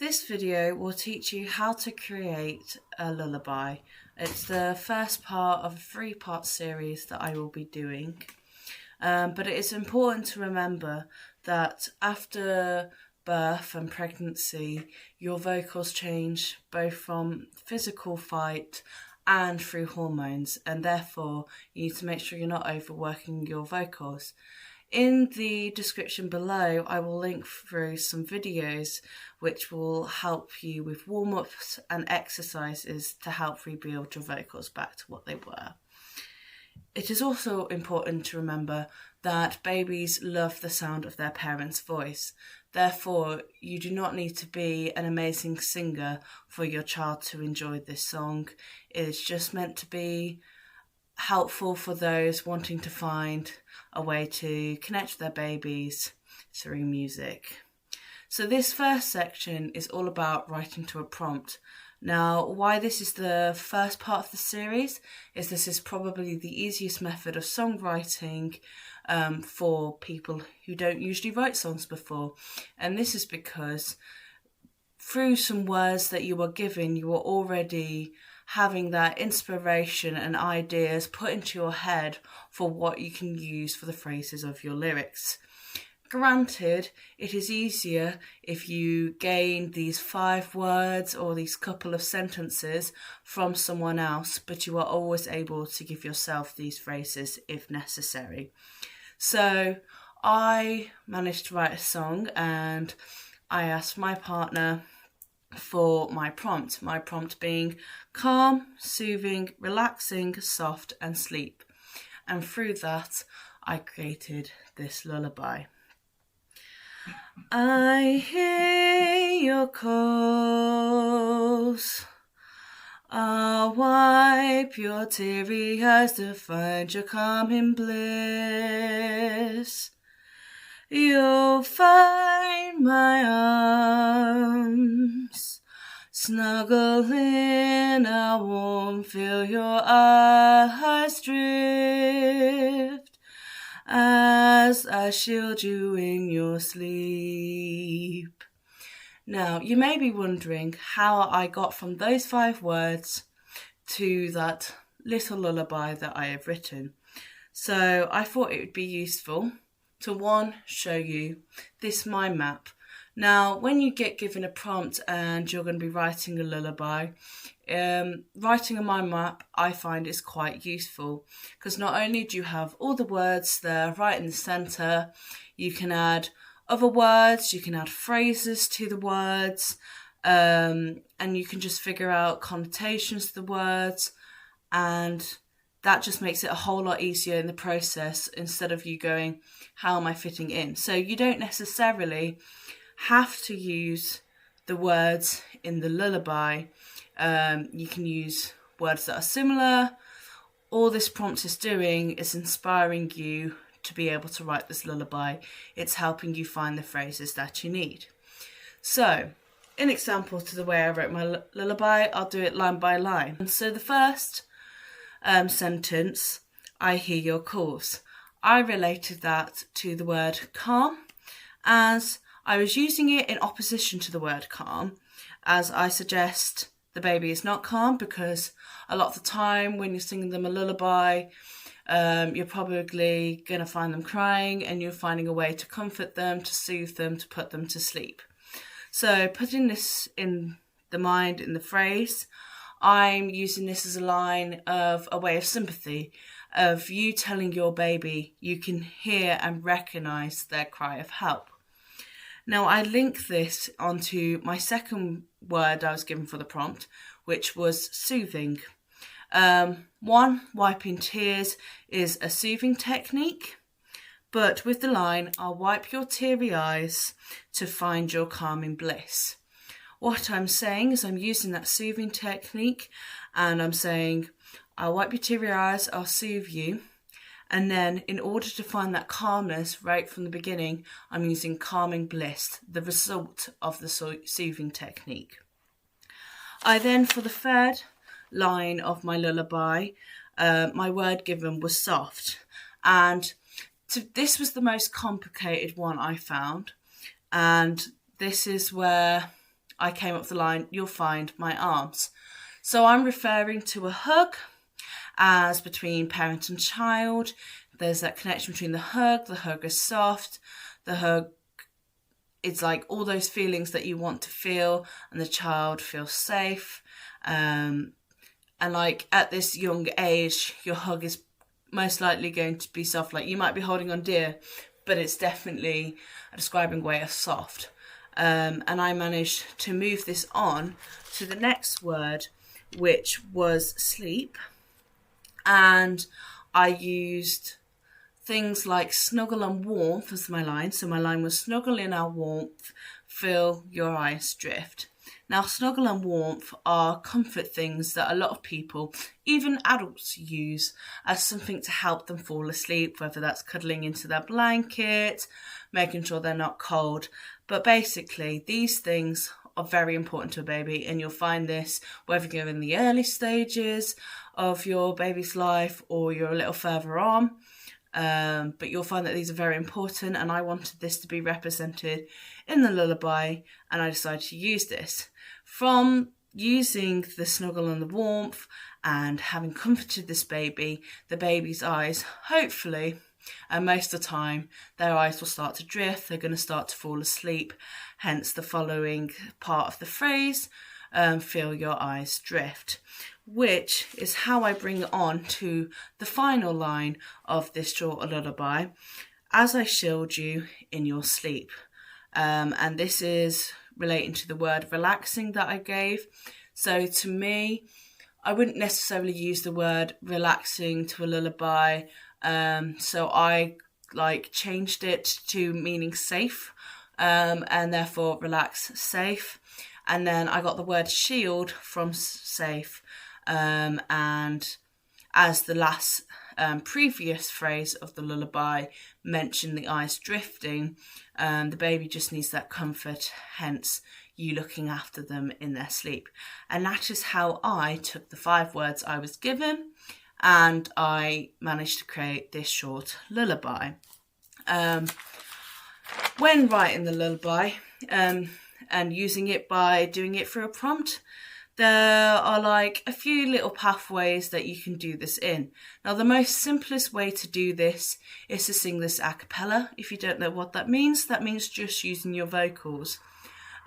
This video will teach you how to create a lullaby. It's the first part of a 3-part series that I will be doing. But it is important to remember that after birth and pregnancy, your vocals change both from physical fight and through hormones, and therefore you need to make sure you're not overworking your vocals. In the description below, I will link through some videos which will help you with warm-ups and exercises to help rebuild your vocals back to what they were. It is also important to remember that babies love the sound of their parents' voice. Therefore, you do not need to be an amazing singer for your child to enjoy this song. It is just meant to be helpful for those wanting to find a way to connect with their babies through music. So this first section is all about writing to a prompt. Now, why this is the first part of the series is this is probably the easiest method of songwriting for people who don't usually write songs before. And this is because through some words that you are given, you are already having that inspiration and ideas put into your head for what you can use for the phrases of your lyrics. Granted, it is easier if you gain these 5 words or these couple of sentences from someone else, but you are always able to give yourself these phrases if necessary. So I managed to write a song and I asked my partner for my prompt being calm, soothing, relaxing, soft and sleep. And through that, I created this lullaby. I hear your calls, I'll wipe your teary eyes to find your calming bliss. You'll find my arms, snuggle in, I won't feel your eyes drift as I shield you in your sleep. Now, you may be wondering how I got from those 5 words to that little lullaby that I have written. So I thought it would be useful to show you this mind map. Now, when you get given a prompt and you're going to be writing a lullaby, writing a mind map I find is quite useful because not only do you have all the words there right in the centre, you can add other words, you can add phrases to the words, and you can just figure out connotations to the words, and that just makes it a whole lot easier in the process instead of you going, how am I fitting in? So you don't necessarily have to use the words in the lullaby. You can use words that are similar. All this prompt is doing is inspiring you to be able to write this lullaby. It's helping you find the phrases that you need. So, in example to the way I wrote my lullaby, I'll do it line by line. So the first sentence, I hear your calls. I related that to the word calm, as I was using it in opposition to the word calm, as I suggest the baby is not calm, because a lot of the time when you're singing them a lullaby, you're probably going to find them crying, and you're finding a way to comfort them, to soothe them, to put them to sleep. So putting this in the mind, in the phrase, I'm using this as a line of a way of sympathy, of you telling your baby you can hear and recognise their cry of help. Now I link this onto my second word I was given for the prompt, which was soothing. Wiping tears is a soothing technique, but with the line, I'll wipe your teary eyes to find your calming bliss. What I'm saying is I'm using that soothing technique, and I'm saying, I'll wipe your teary eyes, I'll soothe you. And then in order to find that calmness right from the beginning, I'm using calming bliss, the result of the soothing technique. I then, for the third line of my lullaby, my word given was soft. And this was the most complicated one I found. And this is where I came up the line, you'll find my arms. So I'm referring to a hug as between parent and child. There's that connection between the hug is soft, the hug, it's like all those feelings that you want to feel, and the child feels safe. And like at this young age, your hug is most likely going to be soft. Like you might be holding on dear, but it's definitely a describing way of soft. And I managed to move this on to the next word, which was sleep. And I used things like snuggle and warmth as my line. So my line was snuggle in our warmth, feel your eyes drift. Now, snuggle and warmth are comfort things that a lot of people, even adults, use as something to help them fall asleep, whether that's cuddling into their blanket, making sure they're not cold. But basically, these things are very important to a baby, and you'll find this whether you're in the early stages of your baby's life or you're a little further on. But you'll find that these are very important, and I wanted this to be represented in the lullaby, and I decided to use this. From using the snuggle and the warmth and having comforted this baby, the baby's eyes, hopefully, and most of the time, their eyes will start to drift, they're going to start to fall asleep, hence the following part of the phrase, feel your eyes drift, which is how I bring it on to the final line of this short lullaby, as I shield you in your sleep. And this is relating to the word relaxing that I gave. So to me, I wouldn't necessarily use the word relaxing to a lullaby. So I changed it to meaning safe, and therefore relax, safe. And then I got the word shield from safe, and as the last previous phrase of the lullaby mentioned the eyes drifting, the baby just needs that comfort, hence you looking after them in their sleep. And that is how I took the 5 words I was given and I managed to create this short lullaby. When writing the lullaby and using it by doing it through a prompt, there are like a few little pathways that you can do this in. Now, the most simplest way to do this is to sing this a cappella. If you don't know what that means just using your vocals.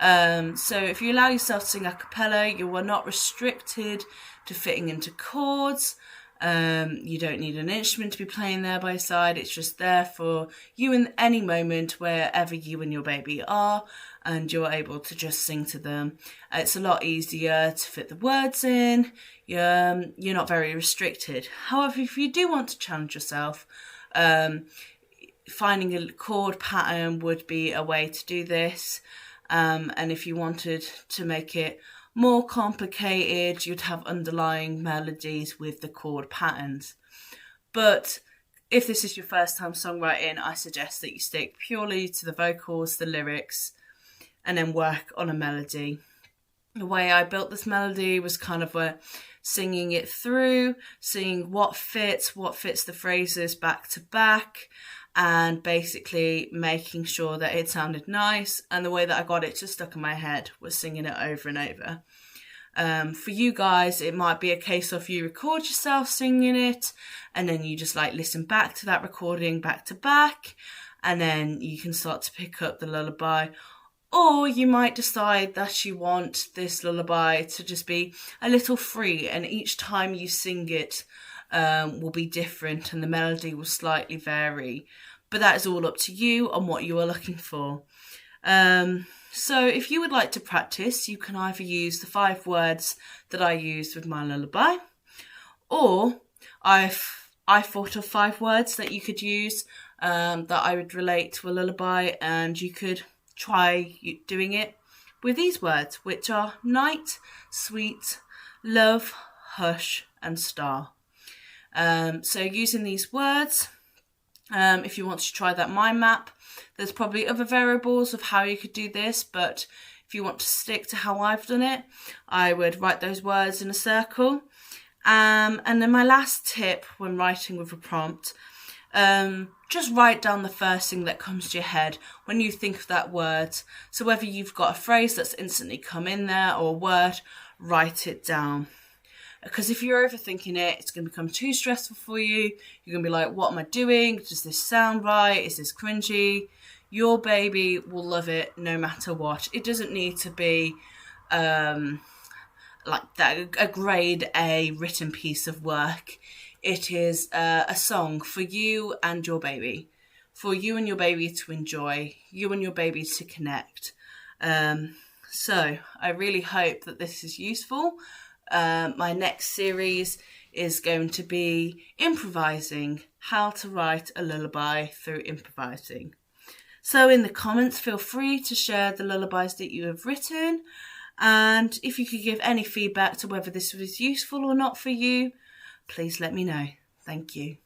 So if you allow yourself to sing a cappella, you are not restricted to fitting into chords. You don't need an instrument to be playing there by your side. It's just there for you in any moment wherever you and your baby are, and you're able to just sing to them. It's a lot easier to fit the words in. You're not very restricted. However, if you do want to challenge yourself, finding a chord pattern would be a way to do this. And if you wanted to make it more complicated, you'd have underlying melodies with the chord patterns. But if this is your first time songwriting, I suggest that you stick purely to the vocals, the lyrics, and then work on a melody. The way I built this melody was kind of singing it through, seeing what fits the phrases back to back, and basically making sure that it sounded nice. And the way that I got it just stuck in my head was singing it over and over. For you guys, it might be a case of you record yourself singing it, and then you just listen back to that recording back to back, and then you can start to pick up the lullaby. Or you might decide that you want this lullaby to just be a little free, and each time you sing it will be different and the melody will slightly vary. But that is all up to you and what you are looking for. So if you would like to practice, you can either use the 5 words that I used with my lullaby, or I thought of 5 words that you could use that I would relate to a lullaby, and you could try doing it with these words, which are night, sweet, love, hush, and star. So using these words, if you want to try that mind map, there's probably other variables of how you could do this, but if you want to stick to how I've done it, I would write those words in a circle. And then my last tip when writing with a prompt, just write down the first thing that comes to your head when you think of that word. So whether you've got a phrase that's instantly come in there or a word, write it down. Because if you're overthinking it, it's going to become too stressful for you. You're going to be like, what am I doing? Does this sound right? Is this cringy? Your baby will love it no matter what. It doesn't need to be like that, a grade A written piece of work. It is a song for you and your baby. For you and your baby to enjoy. You and your baby to connect. So I really hope that this is useful. My next series is going to be improvising, how to write a lullaby through improvising. So in the comments, feel free to share the lullabies that you have written, and if you could give any feedback to whether this was useful or not for you, please let me know. Thank you.